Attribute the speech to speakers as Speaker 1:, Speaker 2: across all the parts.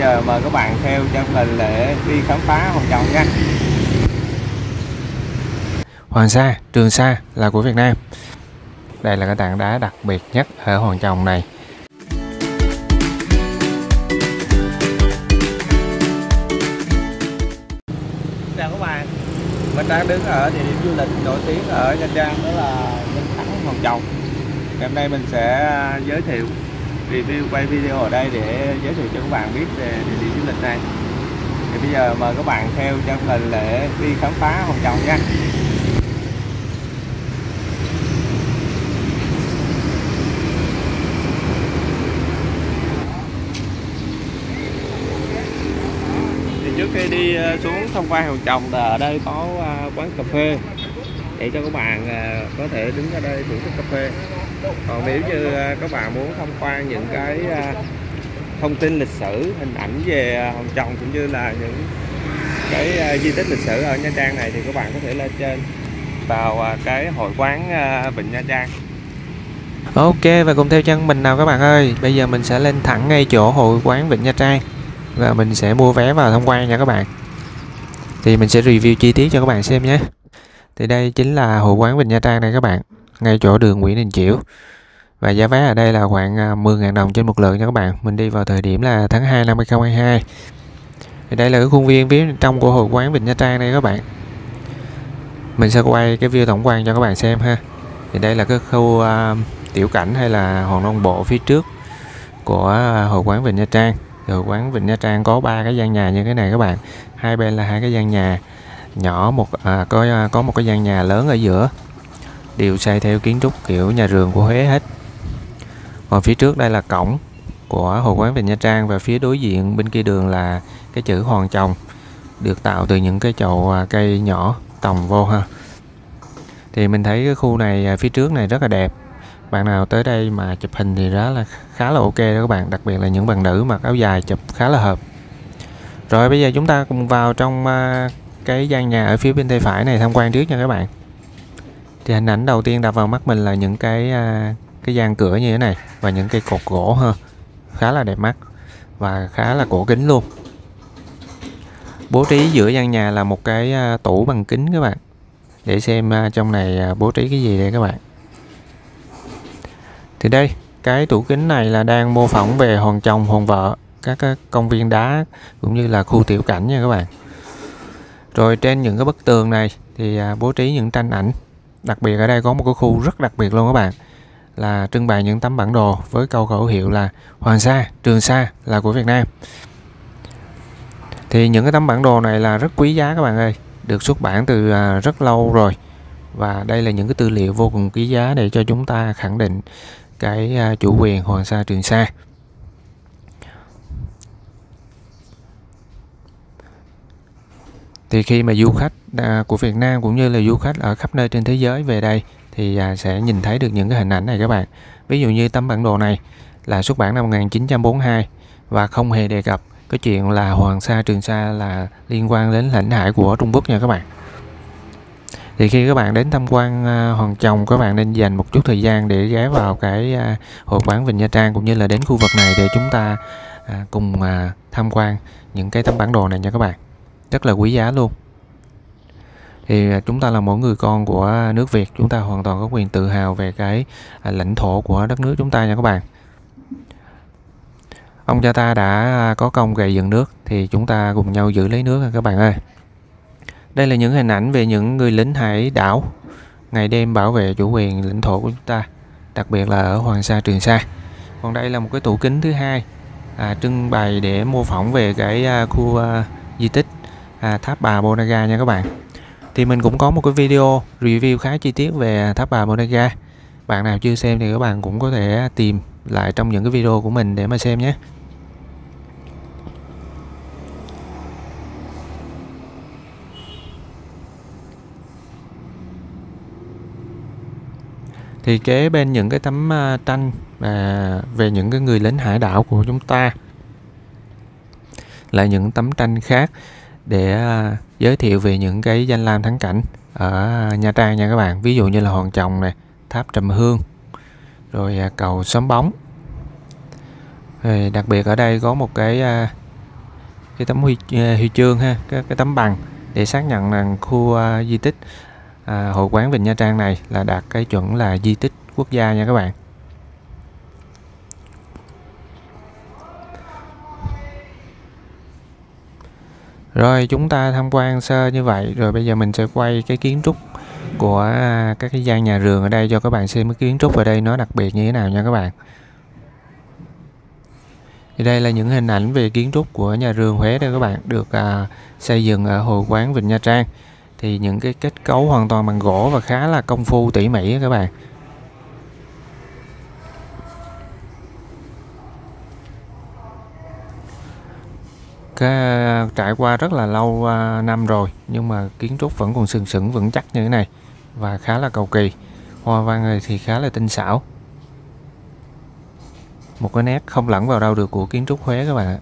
Speaker 1: giờ mời các bạn theo chân mình để đi khám phá Hòn Chồng nha.
Speaker 2: Hoàng Sa, Trường Sa là của Việt Nam. Đây là cái tảng đá đặc biệt nhất ở Hòn Chồng này.
Speaker 1: Chào các bạn, mình đang đứng ở địa điểm du lịch nổi tiếng ở Nha Trang, đó là Danh Thắng Hòn Chồng. Ngày hôm nay mình sẽ giới thiệu, review, quay video ở đây để giới thiệu cho các bạn biết về địa điểm du lịch này. Thì bây giờ mời các bạn theo chân mình để đi khám phá Hòn Chồng nha. Trước khi đi xuống tham quan Hòn Chồng là ở đây có quán cà phê để cho các bạn có thể đứng ở đây thưởng thức cà phê. Còn nếu như các bạn muốn tham quan những cái thông tin lịch sử, hình ảnh về Hòn Chồng cũng như là những cái di tích lịch sử ở Nha Trang này thì các bạn có thể lên trên vào cái hội quán Vịnh Nha Trang.
Speaker 2: Ok, và cùng theo chân mình nào các bạn ơi. Bây giờ mình sẽ lên thẳng ngay chỗ hội quán Vịnh Nha Trang và mình sẽ mua vé vào tham quan nha các bạn. Thì mình sẽ review chi tiết cho các bạn xem nhé. Thì đây chính là hội quán Vịnh Nha Trang này các bạn, ngay chỗ đường Nguyễn Đình Chiểu. Và giá vé ở đây là khoảng 10.000 đồng trên một lượt nha các bạn. Mình đi vào thời điểm là tháng 2 năm 2022. Thì đây là cái khuôn viên phía trong của hội quán Vịnh Nha Trang đây các bạn. Mình sẽ quay cái view tổng quan cho các bạn xem ha. Thì đây là cái khu tiểu cảnh hay là hòn non bộ phía trước của hội quán Vịnh Nha Trang. Hội quán Vịnh Nha Trang có 3 cái gian nhà như thế này các bạn. Hai bên là hai cái gian nhà nhỏ, có một cái gian nhà lớn ở giữa, đều xây theo kiến trúc kiểu nhà rường của Huế hết. Còn phía trước đây là cổng của hội quán Vịnh Nha Trang, và phía đối diện bên kia đường là cái chữ Hòn Chồng, được tạo từ những cái chậu cây nhỏ tòng vô ha. Thì mình thấy cái khu này phía trước này rất là đẹp. Bạn nào tới đây mà chụp hình thì đó là khá là ok đó các bạn, đặc biệt là những bạn nữ mặc áo dài chụp khá là hợp. Rồi bây giờ chúng ta cùng vào trong cái gian nhà ở phía bên tay phải này tham quan trước nha các bạn. Thì hình ảnh đầu tiên đập vào mắt mình là những cái gian cửa như thế này và những cây cột gỗ ha, khá là đẹp mắt và khá là cổ kính luôn. Bố trí giữa gian nhà là một cái tủ bằng kính các bạn, để xem trong này bố trí cái gì đây các bạn. Thì đây, cái tủ kính này là đang mô phỏng về Hòn Chồng, Hòn Vợ, các công viên đá cũng như là khu tiểu cảnh nha các bạn. Rồi trên những cái bức tường này thì bố trí những tranh ảnh. Đặc biệt ở đây có một cái khu rất đặc biệt luôn các bạn, là trưng bày những tấm bản đồ với câu khẩu hiệu là Hoàng Sa, Trường Sa là của Việt Nam. Thì những cái tấm bản đồ này là rất quý giá các bạn ơi, được xuất bản từ rất lâu rồi. Và đây là những cái tư liệu vô cùng quý giá để cho chúng ta khẳng định cái chủ quyền Hoàng Sa Trường Sa. Thì khi mà du khách của Việt Nam cũng như là du khách ở khắp nơi trên thế giới về đây thì sẽ nhìn thấy được những cái hình ảnh này các bạn. Ví dụ như tấm bản đồ này là xuất bản năm 1942 và không hề đề cập cái chuyện là Hoàng Sa Trường Sa là liên quan đến lãnh hải của Trung Quốc nha các bạn. Thì khi các bạn đến tham quan Hòn Chồng, các bạn nên dành một chút thời gian để ghé vào cái hội quán Vịnh Nha Trang cũng như là đến khu vực này để chúng ta cùng tham quan những cái tấm bản đồ này nha các bạn. Rất là quý giá luôn. Thì chúng ta là mỗi người con của nước Việt, chúng ta hoàn toàn có quyền tự hào về cái lãnh thổ của đất nước chúng ta nha các bạn. Ông cha ta đã có công gầy dựng nước thì chúng ta cùng nhau giữ lấy nước các bạn ơi. Đây là những hình ảnh về những người lính hải đảo ngày đêm bảo vệ chủ quyền lãnh thổ của chúng ta, đặc biệt là ở Hoàng Sa Trường Sa. Còn đây là một cái tủ kính thứ hai trưng bày để mô phỏng về cái khu di tích tháp Bà Ponagar nha các bạn. Thì mình cũng có một cái video review khá chi tiết về tháp Bà Ponagar. Bạn nào chưa xem thì các bạn cũng có thể tìm lại trong những cái video của mình để mà xem nhé. Thì kế bên những cái tấm tranh về những cái người lính hải đảo của chúng ta là những tấm tranh khác để giới thiệu về những cái danh lam thắng cảnh ở Nha Trang nha các bạn. Ví dụ như là Hòn Chồng này, tháp Trầm Hương, rồi cầu Xóm Bóng. Rồi đặc biệt ở đây có một cái cái tấm huy chương ha, cái tấm bằng để xác nhận rằng khu di tích hội quán Vịnh Nha Trang này là đạt cái chuẩn là di tích quốc gia nha các bạn. Rồi chúng ta tham quan sơ như vậy, rồi bây giờ mình sẽ quay cái kiến trúc của các cái gian nhà vườn ở đây cho các bạn xem cái kiến trúc ở đây nó đặc biệt như thế nào nha các bạn. Thì đây là những hình ảnh về kiến trúc của nhà vườn Huế đây các bạn, được xây dựng ở hội quán Vịnh Nha Trang. Thì những cái kết cấu hoàn toàn bằng gỗ và khá là công phu tỉ mỉ các bạn. Trải qua rất là lâu năm rồi nhưng mà kiến trúc vẫn còn sừng sững vững chắc như thế này và khá là cầu kỳ. Hoa văn này thì khá là tinh xảo, một cái nét không lẫn vào đâu được của kiến trúc Huế các bạn ạ.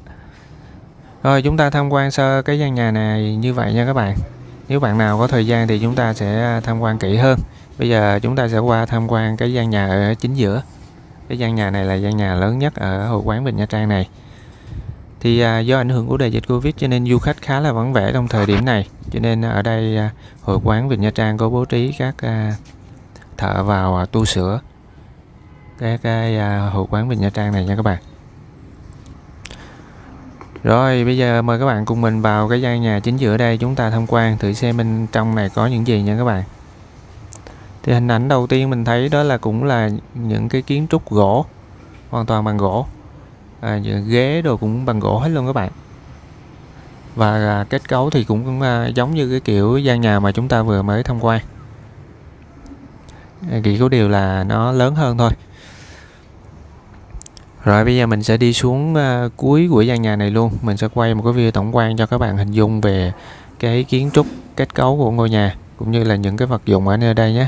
Speaker 2: Rồi chúng ta tham quan sơ cái gian nhà này như vậy nha các bạn. Nếu bạn nào có thời gian thì chúng ta sẽ tham quan kỹ hơn. Bây giờ chúng ta sẽ qua tham quan cái gian nhà ở chính giữa. Cái gian nhà này là gian nhà lớn nhất ở hội quán Vịnh Nha Trang này. Thì do ảnh hưởng của đại dịch Covid cho nên du khách khá là vắng vẻ trong thời điểm này. Cho nên ở đây hội quán Vịnh Nha Trang có bố trí các thợ vào tu sửa cái hội quán Vịnh Nha Trang này nha các bạn. Rồi bây giờ mời các bạn cùng mình vào cái gian nhà chính giữa đây, chúng ta tham quan thử xem bên trong này có những gì nha các bạn. Thì hình ảnh đầu tiên mình thấy đó là cũng là những cái kiến trúc gỗ, hoàn toàn bằng gỗ. Ghế đồ cũng bằng gỗ hết luôn các bạn. Và kết cấu thì cũng giống như cái kiểu gian nhà mà chúng ta vừa mới tham quan. Chỉ có điều là nó lớn hơn thôi. Rồi bây giờ mình sẽ đi xuống cuối của gian nhà này luôn. Mình sẽ quay một cái video tổng quan cho các bạn hình dung về cái kiến trúc, kết cấu của ngôi nhà cũng như là những cái vật dụng ở nơi đây nhé.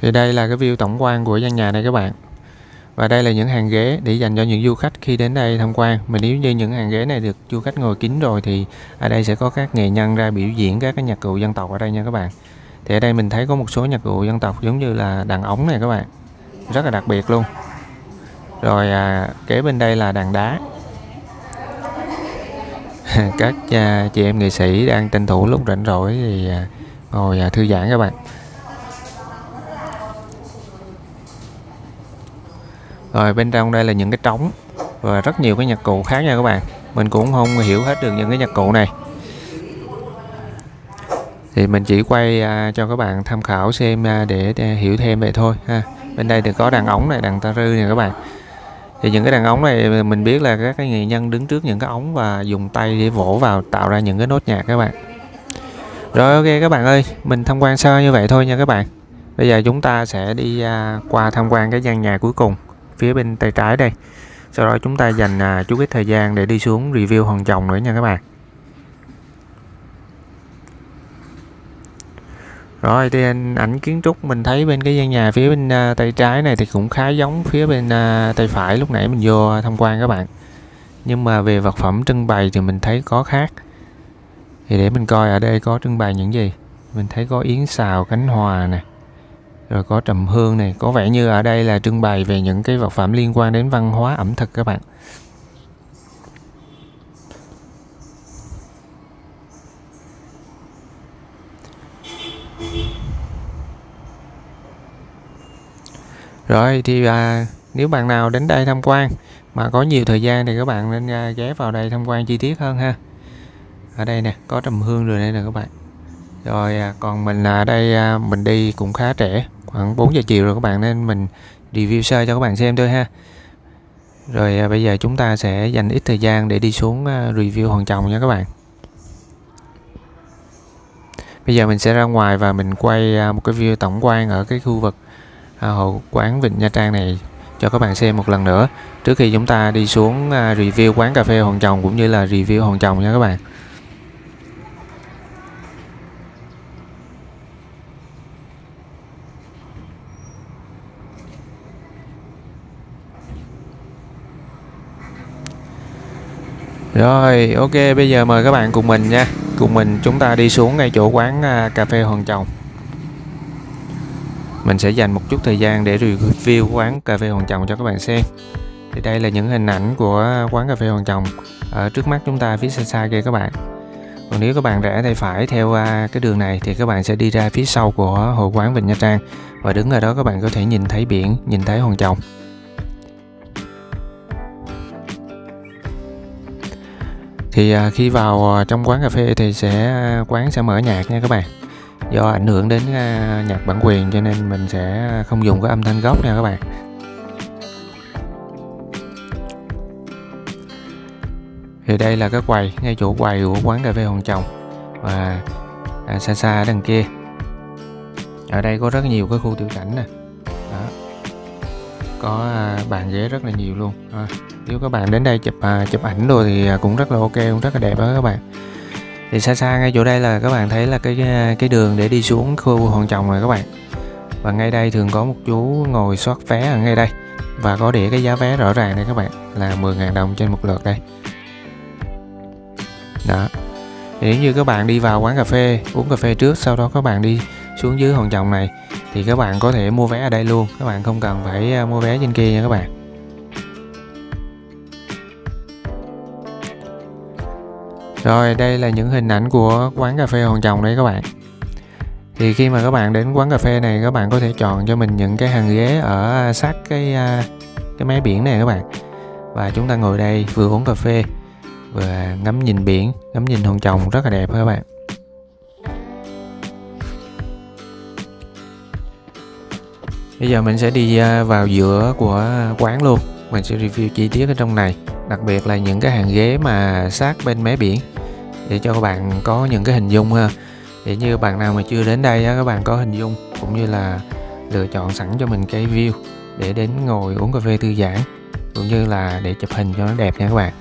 Speaker 2: Thì đây là cái view tổng quan của gian nhà này các bạn. Và đây là những hàng ghế để dành cho những du khách khi đến đây tham quan. Mà nếu như những hàng ghế này được du khách ngồi kín rồi thì ở đây sẽ có các nghệ nhân ra biểu diễn các cái nhạc cụ dân tộc ở đây nha các bạn. Thì ở đây mình thấy có một số nhạc cụ dân tộc giống như là đàn ống này các bạn, rất là đặc biệt luôn. Rồi kế bên đây là đàn đá. Các chị em nghệ sĩ đang tranh thủ lúc rảnh rỗi thì ngồi thư giãn các bạn. Rồi bên trong đây là những cái trống và rất nhiều cái nhạc cụ khác nha các bạn. Mình cũng không hiểu hết được những cái nhạc cụ này. Thì mình chỉ quay cho các bạn tham khảo xem để hiểu thêm vậy thôi ha. Bên đây thì có đàn ống này, đàn ta-rư này các bạn. Thì những cái đàn ống này mình biết là các cái nghệ nhân đứng trước những cái ống và dùng tay để vỗ vào tạo ra những cái nốt nhạc các bạn. Rồi ok các bạn ơi, mình tham quan sơ như vậy thôi nha các bạn. Bây giờ chúng ta sẽ đi qua tham quan cái gian nhà cuối cùng phía bên tay trái đây. Sau đó chúng ta dành chút ít thời gian để đi xuống review hòn chồng nữa nha các bạn. Rồi thì ảnh kiến trúc mình thấy bên cái gian nhà phía bên tay trái này thì cũng khá giống phía bên tay phải lúc nãy mình vô tham quan các bạn. Nhưng mà về vật phẩm trưng bày thì mình thấy có khác. Thì để mình coi ở đây có trưng bày những gì. Mình thấy có yến xào, cánh hòa nè. Rồi có trầm hương này, có vẻ như ở đây là trưng bày về những cái vật phẩm liên quan đến văn hóa ẩm thực các bạn. Rồi thì nếu bạn nào đến đây tham quan mà có nhiều thời gian thì các bạn nên ghé vào đây tham quan chi tiết hơn ha. Ở đây nè, có trầm hương rồi đây nè các bạn. Rồi còn mình ở đây mình đi cũng khá trễ, khoảng 4 giờ chiều rồi các bạn, nên mình review sơ cho các bạn xem thôi ha. Rồi bây giờ chúng ta sẽ dành ít thời gian để đi xuống review hòn chồng nha các bạn. Bây giờ mình sẽ ra ngoài và mình quay một cái view tổng quan ở cái khu vực hội quán Vịnh Nha Trang này cho các bạn xem một lần nữa trước khi chúng ta đi xuống review quán cà phê hòn chồng cũng như là review hòn chồng nha các bạn. Rồi ok, bây giờ mời các bạn cùng mình nha. Cùng mình chúng ta đi xuống ngay chỗ quán cà phê hòn chồng. Mình sẽ dành một chút thời gian để review quán cà phê hòn chồng cho các bạn xem. Thì đây là những hình ảnh của quán cà phê Hoàng Trọng ở trước mắt chúng ta phía xa xa kia các bạn. Còn nếu các bạn rẽ tay phải theo cái đường này thì các bạn sẽ đi ra phía sau của hội quán Vịnh Nha Trang, và đứng ở đó các bạn có thể nhìn thấy biển, nhìn thấy Hoàng Trọng. Thì khi vào trong quán cà phê thì quán sẽ mở nhạc nha các bạn. Do ảnh hưởng đến nhạc bản quyền cho nên mình sẽ không dùng cái âm thanh gốc nha các bạn. Thì đây là cái quầy, ngay chỗ quầy của quán cà phê Hoàng Trọng. Và xa xa ở đằng kia, ở đây có rất nhiều cái khu tiểu cảnh nè. Đó. Có bàn ghế rất là nhiều luôn. Nếu các bạn đến đây chụp ảnh rồi thì cũng rất là ok, cũng rất là đẹp đó các bạn. Thì xa xa ngay chỗ đây là các bạn thấy là cái đường để đi xuống khu Hoàng Trọng này các bạn. Và ngay đây thường có một chú ngồi soát vé ở ngay đây, và có để cái giá vé rõ ràng đây các bạn, là 10.000 đồng trên một lượt đây. Đó. Thì nếu như các bạn đi vào quán cà phê, uống cà phê trước, sau đó các bạn đi xuống dưới Hoàng Trọng này thì các bạn có thể mua vé ở đây luôn, các bạn không cần phải mua vé trên kia nha các bạn. Rồi đây là những hình ảnh của quán cà phê Hoàng Trọng đấy các bạn. Thì khi mà các bạn đến quán cà phê này, các bạn có thể chọn cho mình những cái hàng ghế ở sát cái mé biển này các bạn. Và chúng ta ngồi đây vừa uống cà phê vừa ngắm nhìn biển, ngắm nhìn Hoàng Trọng rất là đẹp các bạn. Bây giờ mình sẽ đi vào giữa của quán luôn. Mình sẽ review chi tiết ở trong này, đặc biệt là những cái hàng ghế mà sát bên mé biển, để cho các bạn có những cái hình dung ha. Để như bạn nào mà chưa đến đây các bạn có hình dung, cũng như là lựa chọn sẵn cho mình cái view để đến ngồi uống cà phê thư giãn, cũng như là để chụp hình cho nó đẹp nha các bạn.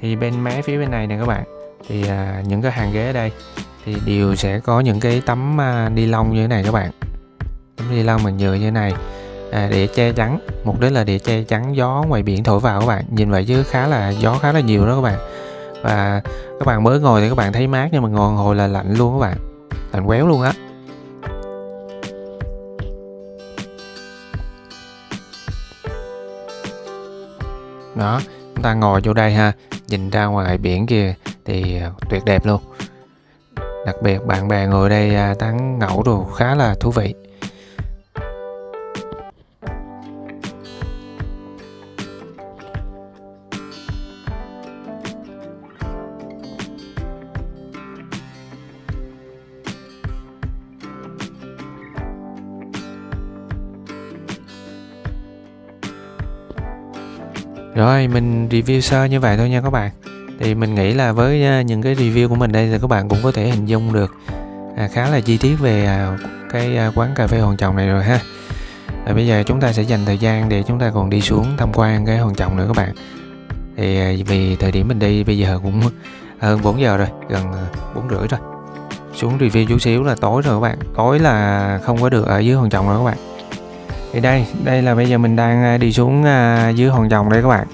Speaker 2: Thì bên mé phía bên này nè các bạn, thì những cái hàng ghế ở đây thì đều sẽ có những cái tấm ni lông như thế này các bạn. Tấm ni lông bằng nhựa như thế này để che chắn, mục đích là để che chắn gió ngoài biển thổi vào các bạn. Nhìn vậy chứ gió khá là nhiều đó các bạn. Và các bạn mới ngồi thì các bạn thấy mát, nhưng mà ngồi hồi là lạnh luôn các bạn, lạnh quéo luôn á. Đó, chúng ta ngồi chỗ đây ha, nhìn ra ngoài biển kia thì tuyệt đẹp luôn. Đặc biệt bạn bè ngồi đây tán ngẫu đồ khá là thú vị. Rồi mình review sơ như vậy thôi nha các bạn. Thì mình nghĩ là với những cái review của mình đây thì các bạn cũng có thể hình dung được khá là chi tiết về cái quán cà phê Hoàng Trọng này rồi ha. Và bây giờ chúng ta sẽ dành thời gian để chúng ta còn đi xuống tham quan cái Hoàng Trọng nữa các bạn. Thì vì thời điểm mình đi bây giờ cũng hơn 4 giờ rồi, gần 4 rưỡi rồi. Xuống review chút xíu là tối rồi các bạn. Tối là không có được ở dưới Hoàng Trọng rồi các bạn. Thì đây là bây giờ mình đang đi xuống dưới Hoàng Trọng đây các bạn.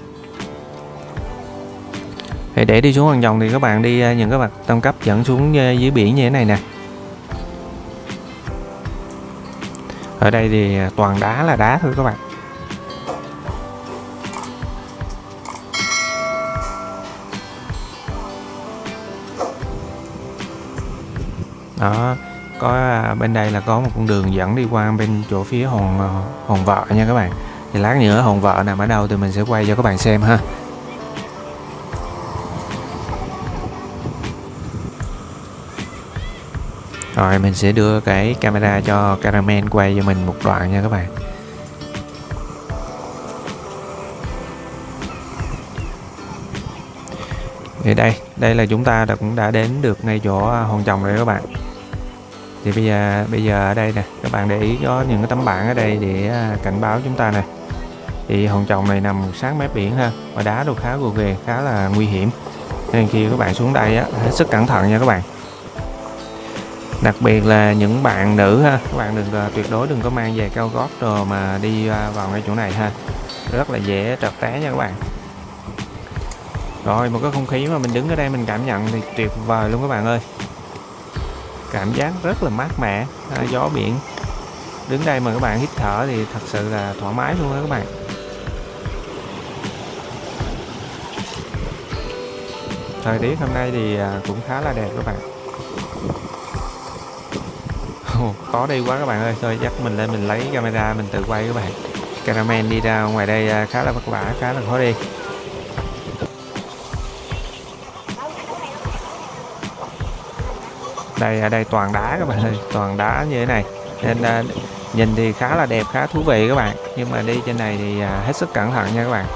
Speaker 2: Thì để đi xuống Hoàng Trọng thì các bạn đi những cái mặt tam cấp dẫn xuống dưới biển như thế này nè. Ở đây thì toàn đá là đá thôi các bạn. Đó, có bên đây là có một con đường dẫn đi qua bên chỗ phía hòn vợ nha các bạn. Thì lát nữa hòn vợ nằm ở đâu thì mình sẽ quay cho các bạn xem ha. Rồi mình sẽ đưa cái camera cho Caramel quay cho mình một đoạn nha các bạn. Thì đây là chúng ta cũng đã đến được ngay chỗ Hoàng Trọng rồi các bạn. Thì bây giờ ở đây nè, các bạn để ý có những cái tấm bảng ở đây để cảnh báo chúng ta nè. Thì Hoàng Trọng này nằm sát mép biển ha, và đá đồ khá gồ ghề, khá là nguy hiểm. Nên khi các bạn xuống đây hết sức cẩn thận nha các bạn. Đặc biệt là những bạn nữ ha, các bạn tuyệt đối đừng có mang giày cao gót rồi mà đi vào ngay chỗ này ha, rất là dễ trật té nha các bạn. Rồi một cái không khí mà mình đứng ở đây mình cảm nhận thì tuyệt vời luôn các bạn ơi. Cảm giác rất là mát mẻ, gió biển Đứng đây mà các bạn hít thở thì thật sự là thoải mái luôn đó các bạn. Thời tiết hôm nay thì cũng khá là đẹp các bạn. Khó đi quá các bạn ơi. Thôi chắc mình lên mình lấy camera mình tự quay các bạn. Caramel đi ra ngoài đây khá là vất vả, khá là khó đi. Ở đây toàn đá các bạn ơi, toàn đá như thế này nên nhìn thì khá là đẹp, khá thú vị các bạn, nhưng mà đi trên này thì hết sức cẩn thận nha các bạn.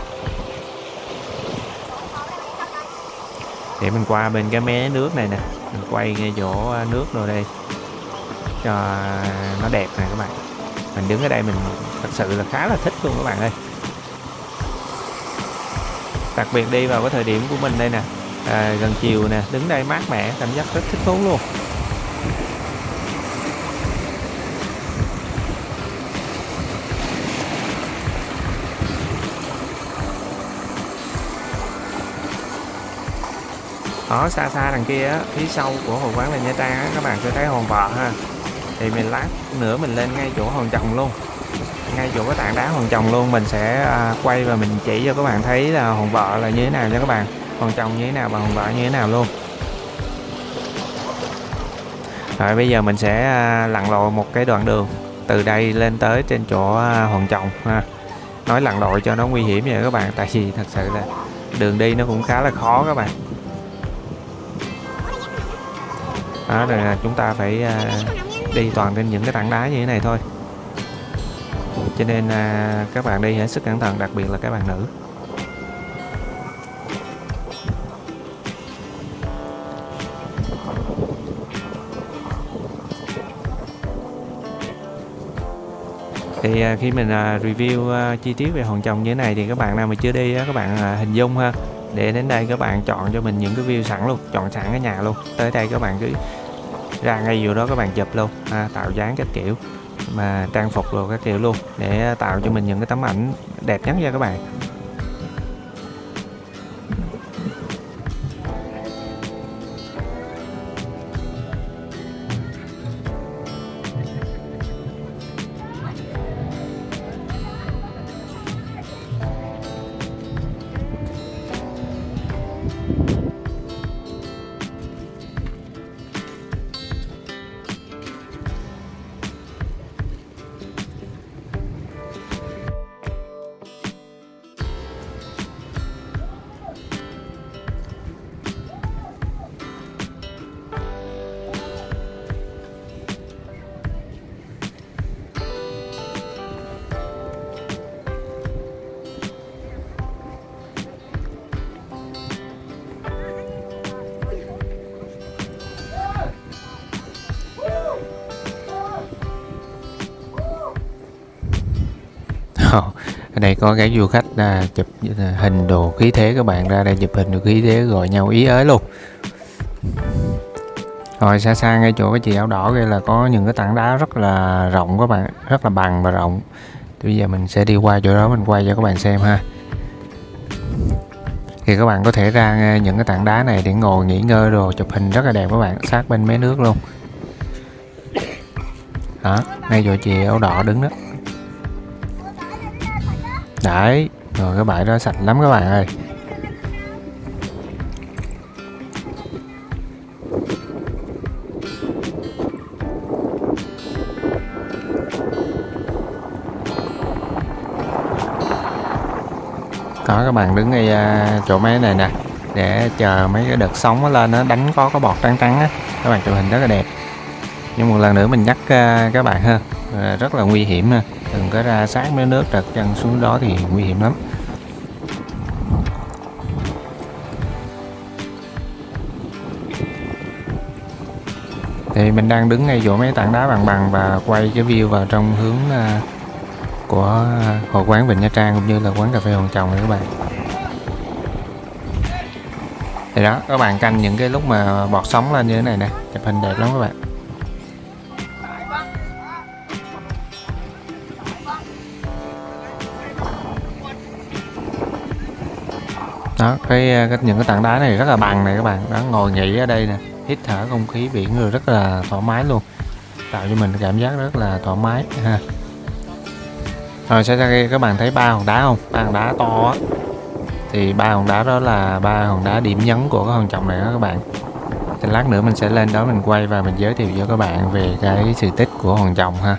Speaker 2: Để mình qua bên cái mé nước này nè, mình quay ngay chỗ nước rồi đây cho nó đẹp nè các bạn. Mình đứng ở đây mình thật sự là khá là thích luôn các bạn ơi. Đặc biệt đi vào cái thời điểm của mình đây nè, gần chiều nè, đứng đây mát mẻ, cảm giác rất thích thú luôn. Ở xa xa đằng kia á, phía sau của Hội Quán Vịnh Nha Trang á, các bạn sẽ thấy hòn vợ ha. Thì mình lát nữa mình lên ngay chỗ hòn chồng luôn, ngay chỗ cái tảng đá hòn chồng luôn, mình sẽ quay và mình chỉ cho các bạn thấy là hòn vợ là như thế nào nha các bạn, hòn chồng như thế nào và hòn vợ như thế nào luôn. Rồi bây giờ mình sẽ lặn lội một cái đoạn đường từ đây lên tới trên chỗ hòn chồng ha. Nói lặn lội cho nó nguy hiểm vậy các bạn, tại vì thật sự là đường đi nó cũng khá là khó các bạn. Đó, rồi chúng ta phải đi toàn trên những cái tảng đá như thế này thôi, cho nên các bạn đi hết sức cẩn thận, đặc biệt là các bạn nữ. Thì khi mình review chi tiết về hòn chồng như thế này thì các bạn nào mà chưa đi các bạn hình dung ha, để đến đây các bạn chọn cho mình những cái view sẵn luôn, chọn sẵn cái nhà luôn, tới đây các bạn cứ ra ngay vô đó các bạn chụp luôn, tạo dáng các kiểu mà trang phục rồi các kiểu luôn, để tạo cho mình những cái tấm ảnh đẹp nhất nha các bạn. Ở đây có cái du khách chụp hình đồ khí thế, các bạn ra đây chụp hình đồ khí thế gọi nhau ý ới luôn. Rồi xa xa ngay chỗ cái chị áo đỏ kia là có những cái tảng đá rất là rộng các bạn, rất là bằng và rộng. Thì bây giờ mình sẽ đi qua chỗ đó mình quay cho các bạn xem ha. Thì các bạn có thể ra những cái tảng đá này để ngồi nghỉ ngơi rồi chụp hình rất là đẹp các bạn, sát bên mé nước luôn. Đó, ngay chỗ chị áo đỏ đứng đó. Đấy, rồi cái bãi đó sạch lắm các bạn ơi. Đó, các bạn đứng ngay chỗ mấy này nè, để chờ mấy cái đợt sóng nó lên nó đánh có cái bọt trắng trắng á, các bạn chụp hình rất là đẹp. Nhưng một lần nữa mình nhắc các bạn ha, rất là nguy hiểm ha, đừng có ra sát mấy nước trật chân xuống đó thì nguy hiểm lắm. Thì mình đang đứng ngay chỗ mấy tảng đá bằng và quay cái view vào trong hướng của Hội Quán Vịnh Nha Trang cũng như là quán cà phê Hòn Chồng này các bạn. Thì đó, các bạn canh những cái lúc mà bọt sóng lên như thế này nè, chụp hình đẹp lắm các bạn. Đó, những cái tảng đá này rất là bằng này các bạn, đó ngồi nghỉ ở đây nè, hít thở không khí biển rồi rất là thoải mái luôn. tạo cho mình cảm giác rất là thoải mái ha. Rồi sau đây các bạn thấy 3 hòn đá không? 3 hòn đá to á. Thì 3 hòn đá đó là 3 hòn đá điểm nhấn của cái hòn chồng này đó các bạn. Thì lát nữa mình sẽ lên đó mình quay và mình giới thiệu cho các bạn về cái sự tích của hòn chồng ha.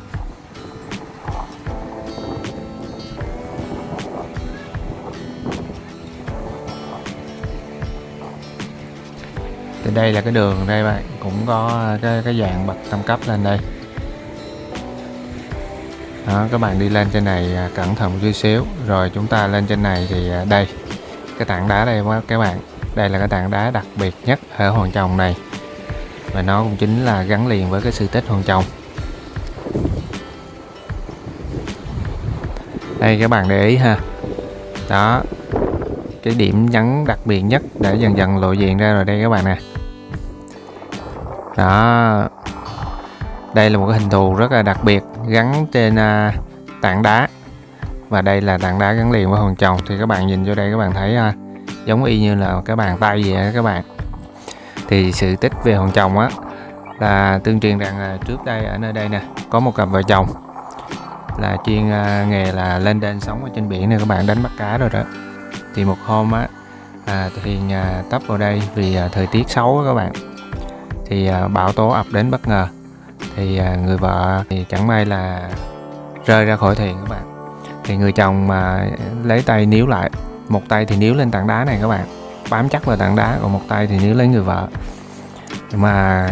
Speaker 2: Thì đây là cái đường đây bạn, cũng có cái dạng bậc tam cấp lên đây. Đó, các bạn đi lên trên này cẩn thận một chút xíu. Rồi chúng ta lên trên này thì đây, cái tảng đá đây các bạn. Đây là cái tảng đá đặc biệt nhất ở hòn chồng này. Và nó cũng chính là gắn liền với cái sự tích hòn chồng. Đây các bạn để ý ha. Đó, cái điểm nhấn đặc biệt nhất để dần dần lộ diện ra rồi đây các bạn nè. Đó, đây là một cái hình thù rất là đặc biệt gắn trên tảng đá. Và đây là tảng đá gắn liền với hòn chồng. Thì các bạn nhìn vô đây các bạn thấy giống y như là cái bàn tay vậy đó các bạn. Thì sự tích về hòn chồng á là tương truyền rằng trước đây ở nơi đây nè có một cặp vợ chồng là chuyên nghề là lên đên sống ở trên biển này các bạn, đánh bắt cá rồi đó. Thì một hôm á thuyền tấp vào đây vì thời tiết xấu đó các bạn. Thì bão tố ập đến bất ngờ. Thì người vợ thì chẳng may là rơi ra khỏi thuyền các bạn. Thì người chồng mà lấy tay níu lại, một tay thì níu lên tảng đá này các bạn, bám chắc vào tảng đá, còn một tay thì níu lấy người vợ. Mà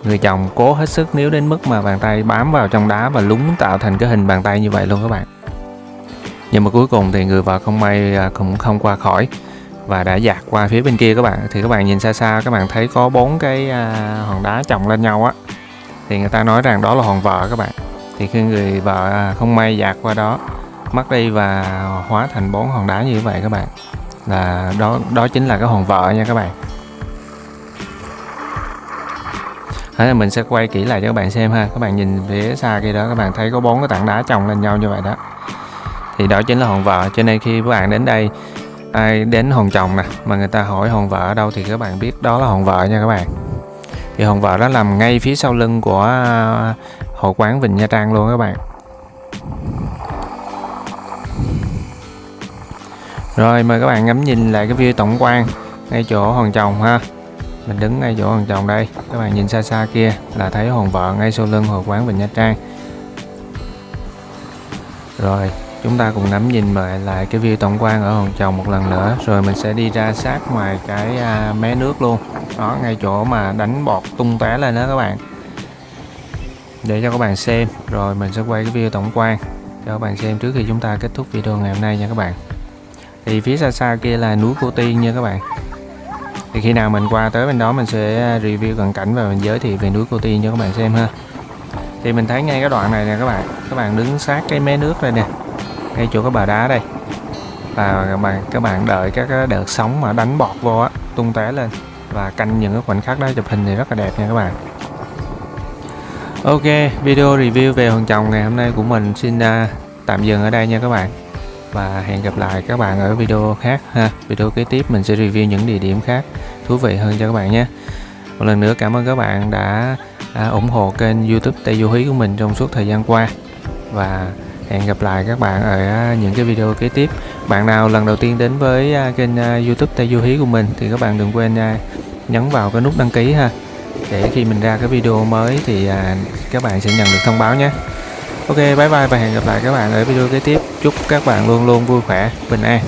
Speaker 2: người chồng cố hết sức níu đến mức mà bàn tay bám vào trong đá và lún tạo thành cái hình bàn tay như vậy luôn các bạn. Nhưng mà cuối cùng thì người vợ không may cũng không qua khỏi và đã dạt qua phía bên kia các bạn. Thì các bạn nhìn xa xa các bạn thấy có 4 cái hòn đá chồng lên nhau á. Thì người ta nói rằng đó là hòn vợ các bạn. Thì khi người vợ không may dạt qua đó, mất đi và hóa thành 4 hòn đá như vậy các bạn, là đó chính là cái hòn vợ nha các bạn. Thế mình sẽ quay kỹ lại cho các bạn xem ha. Các bạn nhìn phía xa kia đó, các bạn thấy có 4 cái tảng đá chồng lên nhau như vậy đó. Thì đó chính là hòn vợ. Cho nên khi các bạn đến đây, ai đến hòn chồng nè mà người ta hỏi hòn vợ ở đâu thì các bạn biết đó là hòn vợ nha các bạn. Thì hòn vợ đó nằm ngay phía sau lưng của hội quán Vịnh Nha Trang luôn các bạn. Rồi mời các bạn ngắm nhìn lại cái view tổng quan ngay chỗ hòn chồng ha. Mình đứng ngay chỗ hòn chồng đây, các bạn nhìn xa xa kia là thấy hòn vợ ngay sau lưng hội quán Vịnh Nha Trang. Rồi chúng ta cùng ngắm nhìn lại cái view tổng quan ở hòn chồng một lần nữa. Rồi mình sẽ đi ra sát ngoài cái mé nước luôn. Đó, ngay chỗ mà đánh bọt tung tóe lên đó các bạn, để cho các bạn xem. Rồi mình sẽ quay cái view tổng quan cho các bạn xem trước khi chúng ta kết thúc video ngày hôm nay nha các bạn. Thì phía xa xa kia là núi Cô Tiên nha các bạn. Thì khi nào mình qua tới bên đó mình sẽ review cận cảnh và mình giới thiệu về núi Cô Tiên cho các bạn xem ha. Thì mình thấy ngay cái đoạn này nè các bạn đứng sát cái mé nước đây nè, ngay chỗ cái bờ đá đây. Và các bạn đợi các đợt sóng mà đánh bọt vô á, tung tóe lên và canh những cái khoảnh khắc đó chụp hình thì rất là đẹp nha các bạn. Ok, video review về hòn chồng ngày hôm nay của mình xin tạm dừng ở đây nha các bạn. Và hẹn gặp lại các bạn ở video khác ha. Video kế tiếp mình sẽ review những địa điểm khác thú vị hơn cho các bạn nhé. Một lần nữa cảm ơn các bạn đã ủng hộ kênh YouTube Tây Du Hí của mình trong suốt thời gian qua. Và hẹn gặp lại các bạn ở những cái video kế tiếp. Bạn nào lần đầu tiên đến với kênh YouTube Tây Du Hí của mình thì các bạn đừng quên nhấn vào cái nút đăng ký ha, để khi mình ra cái video mới thì các bạn sẽ nhận được thông báo nhé. Ok, bye bye và hẹn gặp lại các bạn ở video kế tiếp. Chúc các bạn luôn luôn vui khỏe, bình an.